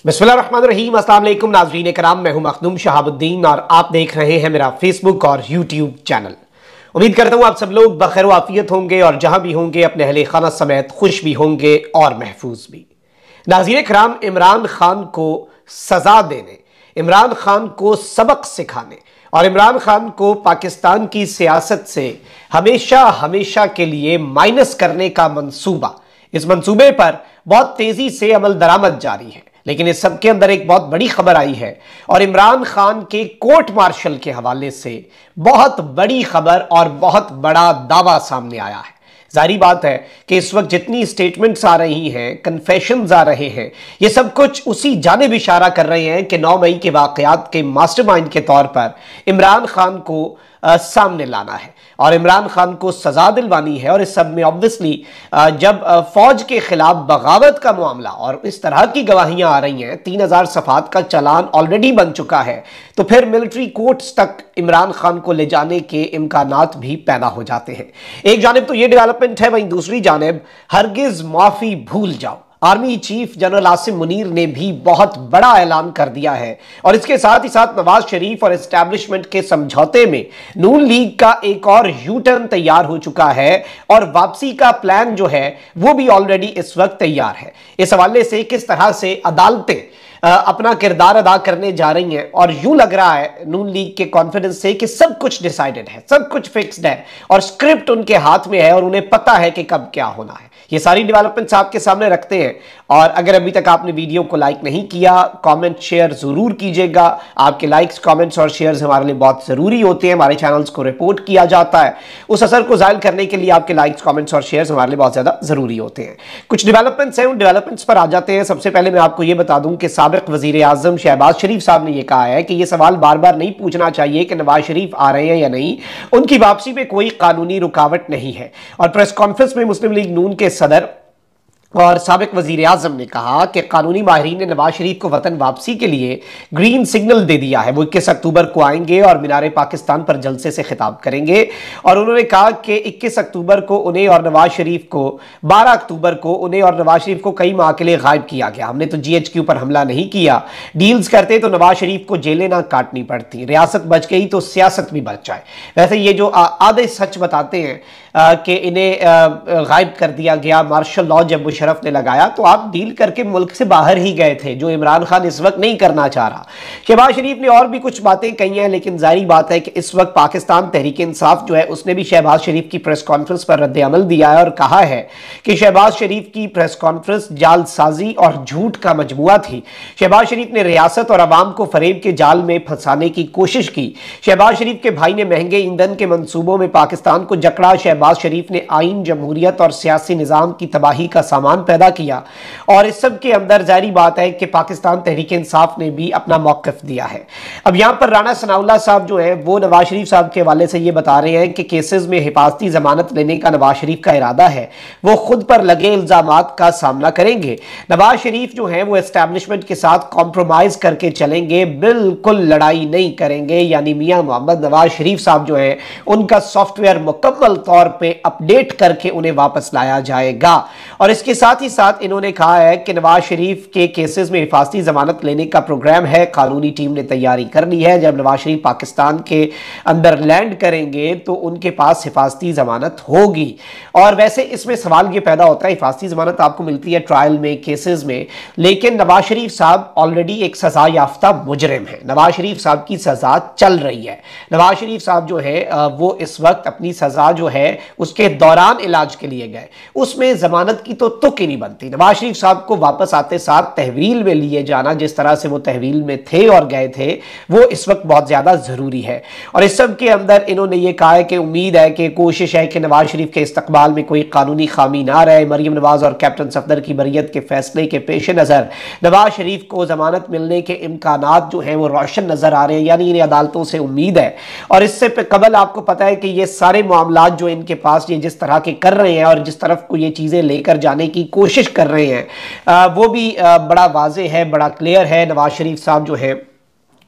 बिस्मिल्लाहिर्रहमानिर्रहीम। अस्सलाम वालेकुम नाज़रीन कराम, मैं हूं मखदूम शहाबुद्दीन और आप देख रहे हैं मेरा फेसबुक और यूट्यूब चैनल। उम्मीद करता हूं आप सब लोग बखैर आफियत होंगे और जहां भी होंगे अपने अहले खाना समेत खुश भी होंगे और महफूज भी। नाज़रीन कराम, इमरान खान को सजा देने, इमरान खान को सबक सिखाने और इमरान खान को पाकिस्तान की सियासत से हमेशा हमेशा के लिए माइनस करने का मंसूबा, इस मंसूबे पर बहुत तेजी से अमल दरामद जारी है। लेकिन इस सब के अंदर एक बहुत बड़ी खबर आई है और इमरान खान के कोर्ट मार्शल के हवाले से बहुत बड़ी खबर और बहुत बड़ा दावा सामने आया है। जाहिर बात है कि इस वक्त जितनी स्टेटमेंट्स आ रही हैं, कन्फेशंस आ रहे हैं, ये सब कुछ उसी जानिब इशारा कर रहे हैं कि 9 मई के वाकयात के मास्टरमाइंड के तौर पर इमरान खान को सामने लाना है और इमरान खान को सजा दिलवानी है। और इस सब में ऑब्वियसली जब फौज के खिलाफ बगावत का मामला और इस तरह की गवाहियां आ रही हैं, 3000 सफात का चालान ऑलरेडी बन चुका है, तो फिर मिलिट्री कोर्ट्स तक इमरान खान को ले जाने के इम्कानात भी पैदा हो जाते हैं। एक जानिब तो ये डेवलपमेंट है, वहीं दूसरी जानिब हरगिज माफी भूल जाओ, army chief general Asim Munir ने भी बहुत बड़ा ऐलान कर दिया है। और इसके साथ ही साथ नवाज शरीफ और एस्टैब्लिशमेंट के समझौते में नून लीग का एक और यू टर्न तैयार हो चुका है और वापसी का प्लान जो है वो भी ऑलरेडी इस वक्त तैयार है। इस हवाले से किस तरह से अदालतें अपना किरदार अदा करने जा रही हैं और यूं लग रहा है नून लीग के कॉन्फिडेंस से कि सब कुछ डिसाइडेड है, सब कुछ फिक्स्ड है और स्क्रिप्ट उनके हाथ में है और उन्हें पता है कि कब क्या होना है। ये सारी डेवलपमेंट्स आपके सामने रखते हैं और अगर अभी तक आपने वीडियो को लाइक नहीं किया, कमेंट शेयर जरूर कीजिएगा। आपके लाइक्स, कमेंट्स और शेयर्स हमारे लिए बहुत जरूरी होते हैं। हमारे चैनल्स को रिपोर्ट किया जाता है, उस असर को जाहिर करने के लिए आपके लाइक्स, कमेंट्स और शेयर्स हमारे लिए बहुत ज्यादा जरूरी होते हैं। कुछ डेवलपमेंट्स हैं, उन डेवलपमेंट्स पर आ जाते हैं। सबसे पहले मैं आपको यह बता दूं कि साबिक वजीर आजम शहबाज शरीफ साहब ने यह कहा है कि यह सवाल बार बार नहीं पूछना चाहिए कि नवाज शरीफ आ रहे हैं या नहीं, उनकी वापसी में कोई कानूनी रुकावट नहीं है। और प्रेस कॉन्फ्रेंस में मुस्लिम लीग नून के सदर और साबिक वजीर आजम ने कहा कि कानूनी माहिरीन ने नवाज शरीफ को वतन वापसी के लिए ग्रीन सिग्नल दे दिया है। वो 21 अक्टूबर को आएंगे और मीनार पाकिस्तान पर जलसे से खिताब करेंगे और उन्होंने कहा कि 21 अक्टूबर को उन्हें और नवाज शरीफ को, 12 अक्टूबर को उन्हें और नवाज शरीफ को कई माह के लिए गायब किया गया। हमने तो GHQ पर हमला नहीं किया, डील्स करते तो नवाज शरीफ को जेलें ना काटनी पड़ती, रियासत बच गई तो सियासत भी बच जाए। वैसे ये जो आधे सच बताते हैं कि इन्हें गायब कर दिया गया, मार्शल लॉ जब मुशर्रफ ने लगाया तो आप डील करके मुल्क से बाहर ही गए थे, जो इमरान खान इस वक्त नहीं करना चाह रहा। शहबाज शरीफ ने और भी कुछ बातें कही हैं, लेकिन जाहिर बात है कि इस वक्त पाकिस्तान तहरीक इंसाफ जो है उसने भी शहबाज शरीफ की प्रेस कॉन्फ्रेंस पर रद्द अमल दिया है और कहा है कि शहबाज शरीफ की प्रेस कॉन्फ्रेंस जालसाजी और झूठ का मजमुआ थी। शहबाज शरीफ ने रियासत और अवाम को फरेब के जाल में फंसाने की कोशिश की। शहबाज शरीफ के भाई ने महंगे ईंधन के मंसूबों में पाकिस्तान को जकड़ा। शहबाज शरीफ ने आइन, जमहूरियत और सियासी निजाम की तबाही का सामान पैदा किया। और इस सब के अंदर जारी बात है कि पाकिस्तान तहरीक इंसाफ ने भी अपना मौक़िफ़ दिया है। अब यहां पर राना सनाउल्लाह साहब जो है वो नवाज शरीफ साहब के हवाले से ये बता रहे हैं कि केसेस में हिफाजती जमानत लेने का नवाज शरीफ का इरादा है, वो खुद पर लगे इल्जामात का सामना करेंगे। नवाज शरीफ जो है वो एस्टैब्लिशमेंट के साथ कॉम्प्रोमाइज करके चलेंगे, बिल्कुल लड़ाई नहीं करेंगे। यानी मियां मोहम्मद नवाज शरीफ साहब जो है उनका सॉफ्टवेयर मुकम्मल तौर पर अपडेट करके उन्हें वापस लाया जाएगा। और इसके साथ ही साथ इन्होंने कहा है कि नवाज शरीफ के केसेस में हिफाजती जमानत लेने का प्रोग्राम है, कानूनी टीम ने तैयारी कर ली है। जब नवाज शरीफ पाकिस्तान के अंदर लैंड करेंगे तो उनके पास हिफाजती जमानत होगी। और वैसे इसमें सवाल ये पैदा होता है, हिफाजती जमानत आपको मिलती है ट्रायल में, केसेस में, लेकिन नवाज शरीफ साहब ऑलरेडी एक सजा याफ्ता मुजरिम है। नवाज शरीफ साहब की सजा चल रही है। नवाज शरीफ साहब जो है वो इस वक्त अपनी सजा जो है उसके दौरान इलाज के लिए गए, उसमें जमानत की तो तुक ही नहीं बनती। नवाज शरीफ साहब को वापस आते साथ तहवील में लिए जाना, जिस तरह से वो तहवील में थे और गए थे, वो इस वक्त बहुत ज्यादा जरूरी है। और इस सब के अंदर इन्होंने ये कहा है कि उम्मीद है कि कोशिश है कि नवाज शरीफ के इस्तकबाल में कोई कानूनी खामी ना रहे। मरियम नवाज और कैप्टन सफदर की बरियत के फैसले के पेश नजर नवाज शरीफ को जमानत मिलने के इम्कानात जो है वो रोशन नजर आ रहे हैं, यानी इन्हें अदालतों से उम्मीद है। और इससे कबल आपको पता है कि ये सारे मामला जो इनके पास ये जिस तरह के कर रहे हैं और जिस तरफ को ये चीजें लेकर जाने की कोशिश कर रहे हैं वो भी बड़ा वाज़ेह है, बड़ा क्लियर है। नवाज शरीफ साहब जो है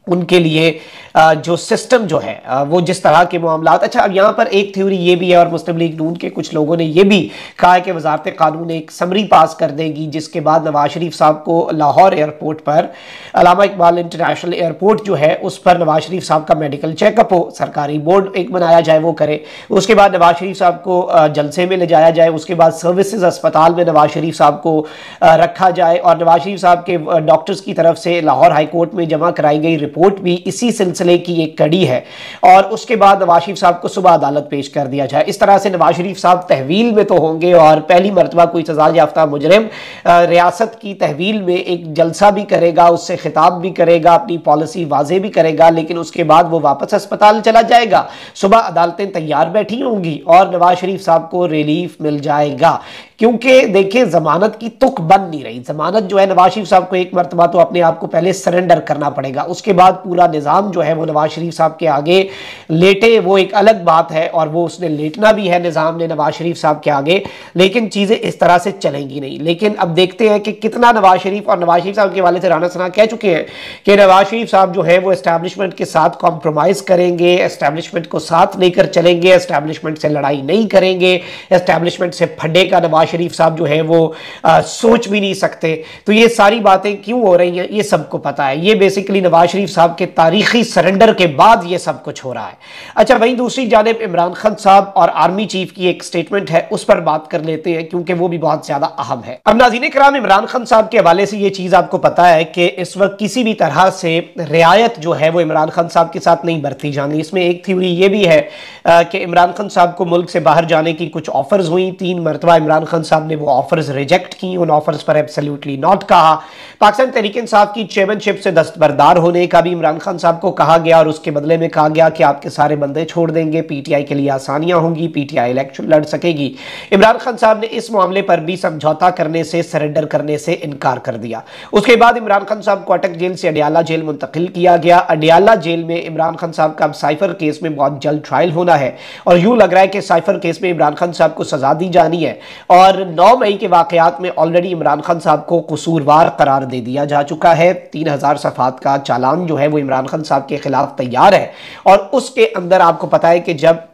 उनके लिए जो सिस्टम जो है वो जिस तरह के मामलात। अच्छा, अब यहाँ पर एक थ्योरी ये भी है और मुस्लिम लीग नून के कुछ लोगों ने ये भी कहा है कि वजारत कानून एक समरी पास कर देगी जिसके बाद नवाज शरीफ साहब को लाहौर एयरपोर्ट पर, अल्लामा इकबाल इंटरनेशनल एयरपोर्ट जो है उस पर नवाज शरीफ साहब का मेडिकल चेकअप हो, सरकारी बोर्ड एक बनाया जाए वो करे, उसके बाद नवाज शरीफ साहब को जलसे में ले जाया जाए, उसके बाद सर्विसेज अस्पताल में नवाज शरीफ साहब को रखा जाए और नवाज शरीफ साहब के डॉक्टर्स की तरफ से लाहौर हाई कोर्ट में जमा कराई गई रिपोर्ट भी इसी सिलसिले की एक कड़ी है और उसके बाद नवाज शरीफ साहब को सुबह अदालत पेश कर दिया जाए। इस तरह से नवाज शरीफ साहब तहवील में तो होंगे और पहली मरतबा कोई सजा याफ्ता मुजरिम रियासत की तहवील में एक जलसा भी करेगा, उससे खिताब भी करेगा, अपनी पॉलिसी वाजे भी करेगा, लेकिन उसके बाद वो वापस अस्पताल चला जाएगा, सुबह अदालतें तैयार बैठी होंगी और नवाज शरीफ साहब को रिलीफ मिल जाएगा। क्योंकि देखिए जमानत की तुक बन नहीं रही, जमानत जो है नवाज शरीफ साहब को एक मरतबा तो अपने आप को पहले सरेंडर करना पड़ेगा, उसके बाद पूरा निज़ाम जो है वो नवाज शरीफ साहब के आगे लेटे, वो एक अलग बात है और वो उसने लेटना भी है निज़ाम ने नवाज शरीफ साहब के आगे, लेकिन चीज़ें इस तरह से चलेंगी नहीं। लेकिन अब देखते हैं कि कितना नवाज शरीफ और नवाज शरीफ साहब के हवाले से राना सना कह चुके हैं कि नवाज शरीफ साहब जो है वो एस्टैब्लिशमेंट के साथ कॉम्प्रोमाइज करेंगे, एस्टैब्लिशमेंट को साथ लेकर चलेंगे, एस्टैब्लिशमेंट से लड़ाई नहीं करेंगे, एस्टैब्लिशमेंट से फटेगा नवाज शरीफ साहब जो है वो सोच भी नहीं सकते। तो ये सारी बातें क्यों हो रही हैं ये सबको पता है, ये बेसिकली नवाज शरीफ साहब के तारीखी सरेंडर के बाद ये सब कुछ हो रहा है। अच्छा, वहीं दूसरी जानिब इमरान खान साहब और आर्मी चीफ की एक स्टेटमेंट है, उस पर बात कर लेते हैं क्योंकि वो भी बहुत ज्यादा अहम है। अब नाज़रीन किराम, इमरान खान साहब के हवाले से ये चीज आपको पता है कि इस वक्त किसी भी तरह से रियायत जो है वो इमरान खान साहब के साथ नहीं बरती जानी। इसमें एक थ्योरी ये भी है कि इमरान खान साहब को मुल्क से बाहर जाने की कुछ ऑफर्स हुई, 3 मरतबा इमरान खान साहब ने वो ऑफर्स रिजेक्ट की, उन ऑफर्स पर एब्सोल्युटली नॉट कहा। पाकिस्तान तहरीक इंसाफ की चेयरमैनशिप से दस्तबरदार होने का भी इमरान खान साहब को कहा गया और उसके बदले में कहा गया कि आपके सारे बंदे छोड़ देंगे, पीटीआई के लिए आसानियां होंगी, पीटीआई इलेक्शन लड़ सकेगी। इमरान खान साहब ने इस मामले पर भी समझौता करने से, सरेंडर करने से इनकार कर दिया। उसके बाद इमरान खान साहब को अटक जेल से अडियाला जेल मुंतकिल किया गया। अडियाला जेल में इमरान खान साहब का अब साइफर केस में बहुत जल्द ट्रायल होना है और यूं लग रहा है कि साइफर केस में इमरान खान साहब को सजा दी जानी है और 9 मई के वाकयात में ऑलरेडी इमरान खान साहब को कसूरवार करार दे दिया जा चुका है। 3000 सफ़ात का चालान जो है वो इमरान खान साहब के खिलाफ तैयार है और उसके अंदर आपको पता है कि जब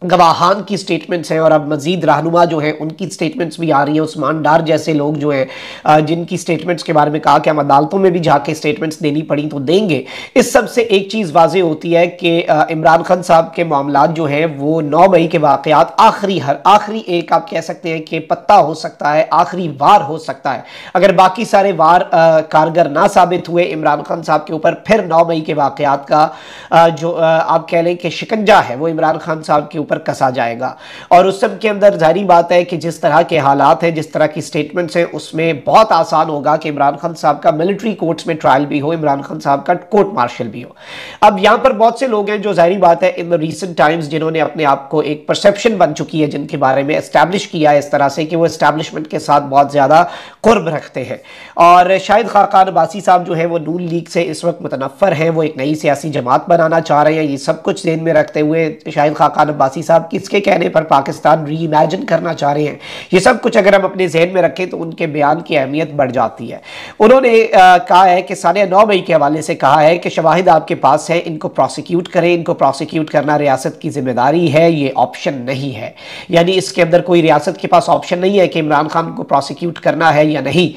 गवाहान की स्टेटमेंट्स हैं और अब मजीद रहनुमा जो हैं उनकी स्टेटमेंट्स भी आ रही हैं, उस्मान डार जैसे लोग जो हैं जिनकी स्टेटमेंट्स के बारे में कहा कि हम अदालतों में भी जाके स्टेटमेंट्स देनी पड़ी तो देंगे। इस सब से एक चीज़ वाजे होती है कि इमरान खान साहब के मामलात जो हैं वो 9 मई के वाकयात आखिरी एक आप कह सकते हैं कि पत्ता हो सकता है, आखिरी वार हो सकता है। अगर बाकी सारे वार कारगर ना साबित हुए इमरान खान साहब के ऊपर, फिर 9 मई के वाकयात का जो आप कह लें कि शिकंजा है वो इमरान खान साहब के ऊपर कसा जाएगा और उस सब के अंदर जारी बात है कि जिस तरह के हालात हैं, जिस तरह की स्टेटमेंट्स हैं, उसमें बहुत आसान होगा कि इमरान खान साहब का मिलिट्री कोर्ट्स में ट्रायल भी हो, इमरान खान साहब का कोर्ट मार्शल भी हो। अब यहां पर बहुत से लोग हैं जो जारी बात है इन द रीसेंट टाइम्स जिन्होंने अपने आप को एक परसेप्शन बन चुकी है जिनके बारे में एस्टैब्लिश किया है इस तरह से कि वो एस्टैब्लिशमेंट के साथ बहुत ज्यादा कुर्ब रखते हैं और शाहिद खाकान अब्बासी साहब जो है वो नून लीग से इस वक्त मुतनफ़र हैं, वो एक नई सियासी जमात बनाना चाह रहे हैं। ये सब कुछ ध्यान में रखते हुए शाहिद खाकान अब्बासी साहब किसके कहने पर पाकिस्तान री इमेजिन करना चाह रहे हैं, ये सब कुछ अगर हम अपने जहन में रखें तो उनके बयान की अहमियत बढ़ जाती है। उन्होंने कहा है कि साढ़े 9 मई के हवाले से कहा है कि शवाहिद आपके पास है, इनको प्रोसिक्यूट करें, इनको प्रोसिक्यूट करना रियासत की जिम्मेदारी है, ये ऑप्शन नहीं है। यानी इसके अंदर कोई रियासत के पास ऑप्शन नहीं है कि इमरान खान को प्रोसिक्यूट करना है या नहीं,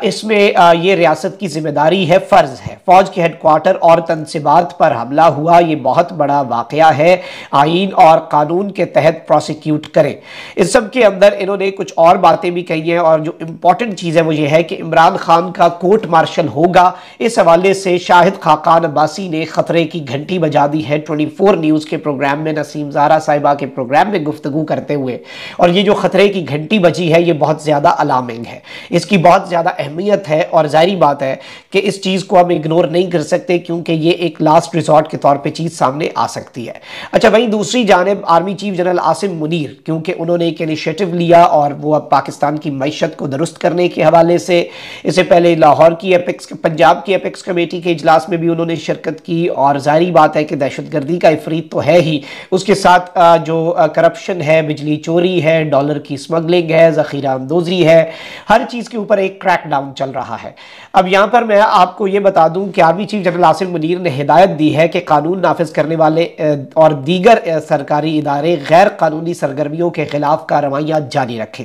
इसमें ये रियासत की जिम्मेदारी है, फर्ज है। फौज के हेडक्वार्टर और तनसीबात पर हमला हुआ, ये बहुत बड़ा वाकया है, आईन और कानून के तहत प्रोसिक्यूट करें। इस सब के अंदर इन्होंने कुछ और बातें भी कही हैं और जो इंपॉर्टेंट चीज़ है वो ये है कि इमरान खान का कोर्ट मार्शल होगा। इस हवाले से शाहिद खाकान अब्बासी ने खतरे की घंटी बजा दी है 24 न्यूज़ के प्रोग्राम में, नसीम ज़ाहरा साहिबा के प्रोग्राम में गुफ्तगू करते हुए। और ये जो खतरे की घंटी बजी है ये बहुत ज़्यादा अलार्मिंग है, इसकी बहुत ज़्यादा अहमियत है और जाहिर बात है कि इस चीज़ को हम इग्नोर नहीं कर सकते क्योंकि ये एक लास्ट रिजॉर्ट के तौर पर चीज़ सामने आ सकती है। अच्छा, वहीं दूसरी जानिब जानिब army chief general Asim Munir, क्योंकि उन्होंने एक इनिशिएटिव लिया और वो अब पाकिस्तान की मईशत को दुरुस्त करने के हवाले से, इससे पहले लाहौर की पंजाब की एपेक्स कमेटी के इजलास में भी उन्होंने शिरकत की। और जाहिर बात है कि दहशतगर्दी का इफरीत तो है ही, उसके साथ जो करप्शन है, बिजली चोरी है, डॉलर की स्मगलिंग है, जखीरा अंदोजी है, हर चीज़ के ऊपर एक क्रैकडाउन चल रहा है। अब यहाँ पर मैं आपको ये बता दूं कि army chief general Asim Munir ने हिदायत दी है कि कानून नाफिज करने वाले और दीगर सरकारी इदारे गैर कानूनी सरगर्मियों के खिलाफ कार्रवाइयाँ जारी रखें।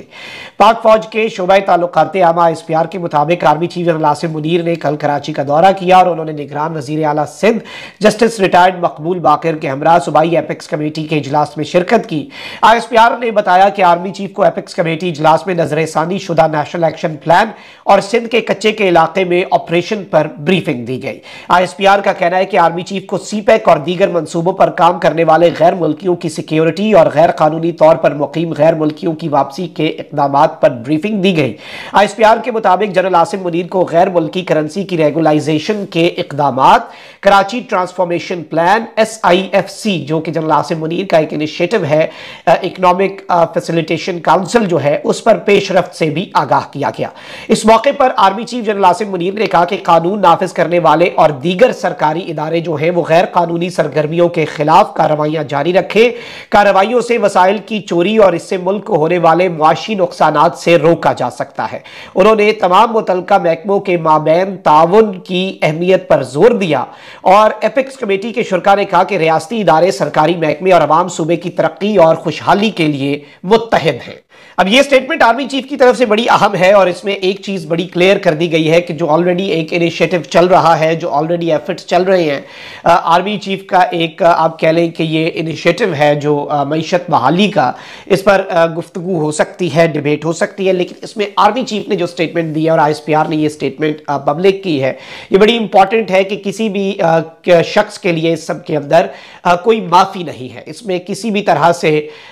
पाक फौज के शोबा ताल्लुकात आमा ISPR के मुताबिक army chief general Asim Munir ने कल कराची का दौरा किया और उन्होंने निगरान वजीर आला सिंध जस्टिस रिटायर्ड मकबूल बाकिर के हमरा सूबाई एपेक्स कमेटी के इजलास में शिरकत की। ISPR ने बताया कि आर्मी चीफ को एपेक्स कमेटी इजलास में नजरसानी शुदा नेशनल एक्शन प्लान और सिंध के कच्चे के इलाके में ऑपरेशन पर ब्रीफिंग दी गई। ISPR का कहना है कि आर्मी चीफ को CPEC और दीगर मंसूबों पर काम करने वाले गैर मुल्कियों की सिक्योरिटी और गैर कानूनी तौर पर मुकीम गैर मुल्कियों की वापसी के इकदाम पर ब्रीफिंग दी गई। ISPR के मुताबिक जनरल आसिम मुनीर को गैर मुल्की करेंसी की रेगुलाइजेशन के इकदाम, कराची ट्रांसफॉर्मेशन प्लान SIFC जो कि जनरल आसिम मुनीर का एक इनिशिएटिव है, इकोनॉमिक फैसिलिटेशन काउंसिल जो है, उस पर पेशरफ्त से भी आगाह किया गया। इस मौके पर army chief general Asim Munir ने कहा कि कानून नाफिज करने वाले और दीगर सरकारी इदारे जो हैं वो गैर कानूनी सरगर्मियों के खिलाफ कार्रवाइयां जारी रखें। कार्रवाइयों से वसाइल की चोरी और इससे मुल्क को होने वाले मुआशी नुकसानात से रोका जा सकता है। उन्होंने तमाम मुतल्लिका महकमों के माबैन ताउन की अहमियत पर जोर दिया और एपेक्स कमेटी के शुरा ने कहा कि रियासती इदारे, सरकारी महकमे और अवाम सूबे की तरक्की और खुशहाली के लिए मुत्तहिद हैं। अब यह स्टेटमेंट आर्मी चीफ की तरफ से बड़ी अहम है और इसमें एक चीज बड़ी क्लियर कर दी गई है कि जो ऑलरेडी एक इनिशिएटिव चल रहा है, जो ऑलरेडी एफर्ट्स चल रहे हैं, आर्मी चीफ का एक आप कह लें कि ये इनिशिएटिव है जो मईशत बहाली का, इस पर गुफ्तगू हो सकती है, डिबेट हो सकती है, लेकिन इसमें आर्मी चीफ ने जो स्टेटमेंट दी है और ISPR ने ये स्टेटमेंट पब्लिक की है, ये बड़ी इंपॉर्टेंट है कि किसी भी शख्स के लिए इस सब के अंदर कोई माफ़ी नहीं है। इसमें किसी भी तरह से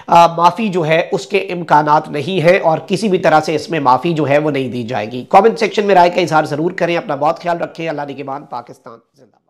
माफ़ी जो है उसके इम्कानात नहीं है और किसी भी तरह से इसमें माफ़ी जो है वो नहीं दी जाएगी। कमेंट सेक्शन में राय का इजहार ज़रूर करें। अपना बहुत ख्याल रखें। अल्लाह निगहबान। पाकिस्तान जिंदाबाद।